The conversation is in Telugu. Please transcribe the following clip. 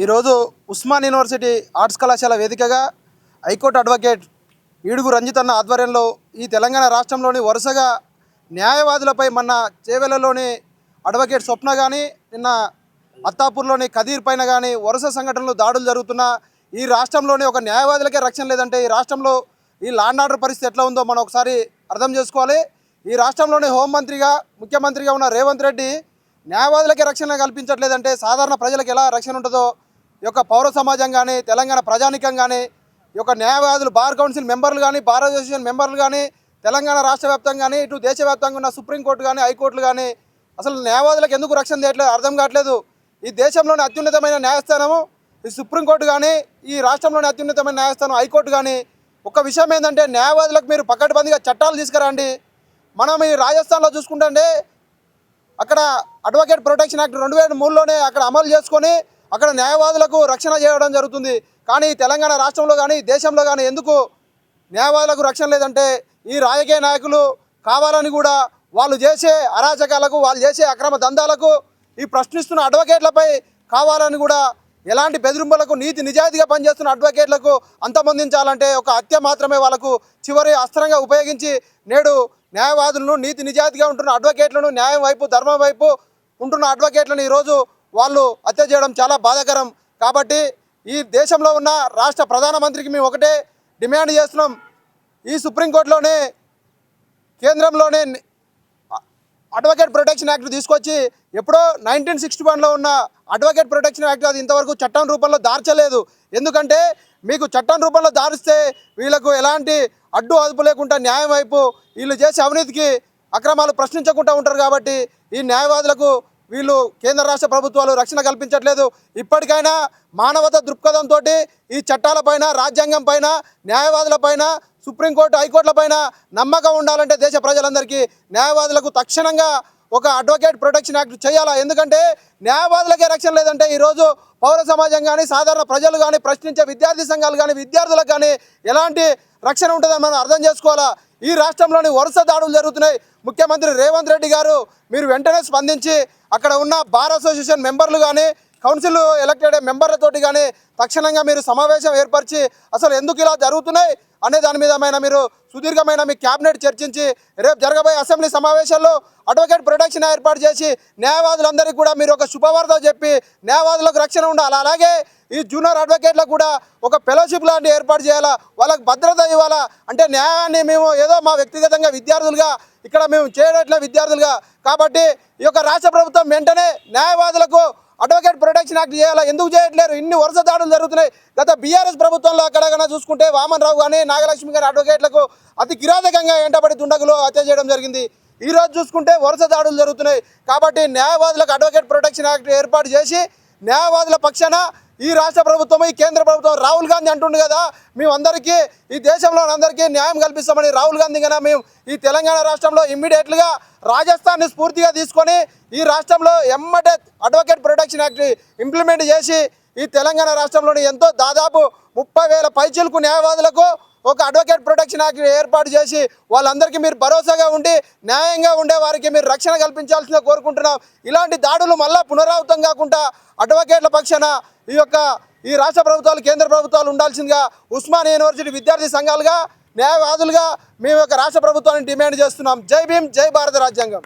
ఈరోజు ఉస్మాన్ యూనివర్సిటీ ఆర్ట్స్ కళాశాల వేదికగా హైకోర్టు అడ్వకేట్ ఈడుగు రంజిత్ అన్న ఆధ్వర్యంలో ఈ తెలంగాణ రాష్ట్రంలోని వరుసగా న్యాయవాదులపై మొన్న చేవెళ్లలోని అడ్వకేట్ స్వప్న కానీ నిన్న అత్తాపూర్లోని కదీర్ పైన కానీ వరుస సంఘటనలు దాడులు జరుగుతున్న ఈ రాష్ట్రంలోని ఒక న్యాయవాదులకే రక్షణ లేదంటే ఈ రాష్ట్రంలో ఈ లాండ్ ఆర్డర్ పరిస్థితి ఎట్లా ఉందో మనం ఒకసారి అర్థం చేసుకోవాలి. ఈ రాష్ట్రంలోని హోంమంత్రిగా ముఖ్యమంత్రిగా ఉన్న రేవంత్ రెడ్డి న్యాయవాదులకే రక్షణ కల్పించట్లేదంటే సాధారణ ప్రజలకు ఎలా రక్షణ ఉంటుందో ఈ యొక్క పౌర సమాజం కానీ తెలంగాణ ప్రజానికం కానీ ఈ యొక్క న్యాయవాదులు బార్ కౌన్సిల్ మెంబర్లు కానీ బార్ అసోసియేషన్ మెంబర్లు కానీ తెలంగాణ రాష్ట్ర వ్యాప్తంగా కానీ ఇటు దేశవ్యాప్తంగా ఉన్న సుప్రీంకోర్టు కానీ హైకోర్టులు కానీ అసలు న్యాయవాదులకు ఎందుకు రక్షణ చేయట్లేదు అర్థం కావట్లేదు. ఈ దేశంలోని అత్యున్నతమైన న్యాయస్థానము ఈ సుప్రీంకోర్టు కానీ ఈ రాష్ట్రంలోని అత్యున్నతమైన న్యాయస్థానం హైకోర్టు కానీ ఒక విషయం ఏంటంటే న్యాయవాదులకు మీరు పకడ్బందీగా చట్టాలు తీసుకురండి. మనం ఈ రాజస్థాన్లో చూసుకుంటే అక్కడ అడ్వకేట్ ప్రొటెక్షన్ యాక్ట్ 2003లోనే అక్కడ అమలు చేసుకొని అక్కడ న్యాయవాదులకు రక్షణ చేయడం జరుగుతుంది. కానీ తెలంగాణ రాష్ట్రంలో కానీ దేశంలో కానీ ఎందుకు న్యాయవాదులకు రక్షణ లేదంటే ఈ రాజకీయ నాయకులు కావాలని కూడా వాళ్ళు చేసే అరాచకాలకు వాళ్ళు చేసే అక్రమ దందాలకు ఈ ప్రశ్నిస్తున్న అడ్వకేట్లపై కావాలని కూడా ఎలాంటి బెదిరింపులకు నీతి నిజాయితీగా పనిచేస్తున్న అడ్వకేట్లకు అంతమొందించాలంటే ఒక హత్య మాత్రమే వాళ్ళకు చివరి అస్త్రంగా ఉపయోగించి నేడు న్యాయవాదులను నీతి నిజాయితీగా ఉంటున్న అడ్వకేట్లను న్యాయం వైపు ధర్మం వైపు ఉంటున్న అడ్వకేట్లను ఈరోజు వాళ్ళు హత్య చేయడం చాలా బాధాకరం. కాబట్టి ఈ దేశంలో ఉన్న రాష్ట్ర ప్రధానమంత్రికి మేము ఒకటే డిమాండ్ చేస్తున్నాం. ఈ సుప్రీంకోర్టులోనే కేంద్రంలోనే అడ్వకేట్ ప్రొటెక్షన్ యాక్ట్ తీసుకొచ్చి ఎప్పుడో 1961లో ఉన్న అడ్వకేట్ ప్రొటెక్షన్ యాక్ట్ అది ఇంతవరకు చట్టం రూపంలో దార్చలేదు. ఎందుకంటే మీకు చట్టం రూపంలో దారిస్తే వీళ్ళకు ఎలాంటి అడ్డు అదుపు లేకుండా న్యాయం వైపు వీళ్ళు చేసే అవినీతికి అక్రమాలు ప్రశ్నించకుండా ఉంటారు. కాబట్టి ఈ న్యాయవాదులకు వీళ్ళు కేంద్ర రాష్ట్ర ప్రభుత్వాలు రక్షణ కల్పించట్లేదు. ఇప్పటికైనా మానవతా దృక్పథంతో ఈ చట్టాలపైన రాజ్యాంగం పైన న్యాయవాదులపైన సుప్రీంకోర్టు హైకోర్టులపైన నమ్మకం ఉండాలంటే దేశ ప్రజలందరికీ న్యాయవాదులకు తక్షణంగా ఒక అడ్వకేట్ ప్రొటెక్షన్ యాక్ట్ చేయాలా. ఎందుకంటే న్యాయవాదులకే రక్షణ లేదంటే ఈరోజు పౌర సమాజం కానీ సాధారణ ప్రజలు కానీ ప్రశ్నించే విద్యార్థి సంఘాలు కానీ విద్యార్థులకు కానీ ఎలాంటి రక్షణ ఉంటుందని మనం అర్థం చేసుకోవాలా. ఈ రాష్ట్రంలోని వరుస దాడులు జరుగుతున్నాయి. ముఖ్యమంత్రి రేవంత్ రెడ్డి గారు మీరు వెంటనే స్పందించి అక్కడ ఉన్న బార్ అసోసియేషన్ మెంబర్లు కానీ కౌన్సిల్ ఎలక్టెడ్ మెంబర్లతోటి కానీ తక్షణంగా మీరు సమావేశం ఏర్పరిచి అసలు ఎందుకు ఇలా జరుగుతున్నాయి అనే దాని మీద మీరు సుదీర్ఘమైన మీ క్యాబినెట్ చర్చించి రేపు జరగబోయే అసెంబ్లీ సమావేశాల్లో అడ్వకేట్ ప్రొటెక్షన్ ఏర్పాటు చేసి న్యాయవాదులందరికీ కూడా మీరు ఒక శుభవార్త చెప్పి న్యాయవాదులకు రక్షణ ఉండాలి. అలాగే ఈ జూనియర్ అడ్వకేట్లకు కూడా ఒక ఫెలోషిప్ లాంటి ఏర్పాటు చేయాలా, వాళ్ళకు భద్రత ఇవ్వాలా. అంటే న్యాయాన్ని మేము ఏదో మా వ్యక్తిగతంగా విద్యార్థులుగా ఇక్కడ మేము చేయట్లే విద్యార్థులుగా. కాబట్టి ఈ యొక్క రాష్ట్ర ప్రభుత్వం వెంటనే న్యాయవాదులకు అడ్వకేట్ ప్రొటెక్షన్ యాక్ట్ చేయాలా. ఎందుకు చేయట్లేరు? ఇన్ని వరుస దాడులు జరుగుతున్నాయి. గత బీఆర్ఎస్ ప్రభుత్వంలో అక్కడైనా చూసుకుంటే వామన్ రావు కానీ నాగలక్ష్మి గారి అడ్వకేట్లకు అతి కిరాతకంగా ఎంటబడి దుండగులు హత్య చేయడం జరిగింది. ఈరోజు చూసుకుంటే వరుస దాడులు జరుగుతున్నాయి. కాబట్టి న్యాయవాదులకు అడ్వకేట్ ప్రొటెక్షన్ యాక్ట్ ఏర్పాటు చేసి న్యాయవాదుల పక్షాన ఈ రాష్ట్ర ప్రభుత్వం ఈ కేంద్ర ప్రభుత్వం రాహుల్ గాంధీ అంటుండు కదా మేమందరికీ ఈ దేశంలో అందరికీ న్యాయం కల్పిస్తామని రాహుల్ గాంధీ కన్నా మేము ఈ తెలంగాణ రాష్ట్రంలో ఇమ్మీడియట్గా రాజస్థాన్ని స్ఫూర్తిగా తీసుకొని ఈ రాష్ట్రంలో ఎమ్మటే అడ్వకేట్ ప్రొటెక్షన్ యాక్ట్ ఇంప్లిమెంట్ చేసి ఈ తెలంగాణ రాష్ట్రంలోని ఎంతో దాదాపు 30,000 పైచిలకు న్యాయవాదులకు ఒక అడ్వకేట్ ప్రొటెక్షన్ యాక్ట్ ఏర్పాటు చేసి వాళ్ళందరికీ మీరు భరోసాగా ఉండి న్యాయంగా ఉండే వారికి మీరు రక్షణ కల్పించాల్సిందిగా కోరుకుంటున్నాం. ఇలాంటి దాడులు మళ్ళా పునరావృతం కాకుండా అడ్వకేట్ల పక్షాన ఈ రాష్ట్ర ప్రభుత్వాలు కేంద్ర ప్రభుత్వాలు ఉండాల్సిందిగా ఉస్మాన్ యూనివర్సిటీ విద్యార్థి సంఘాలుగా న్యాయవాదులుగా మేము రాష్ట్ర ప్రభుత్వాన్ని డిమాండ్ చేస్తున్నాం. జై భీమ్, జై భారత రాజ్యాంగం.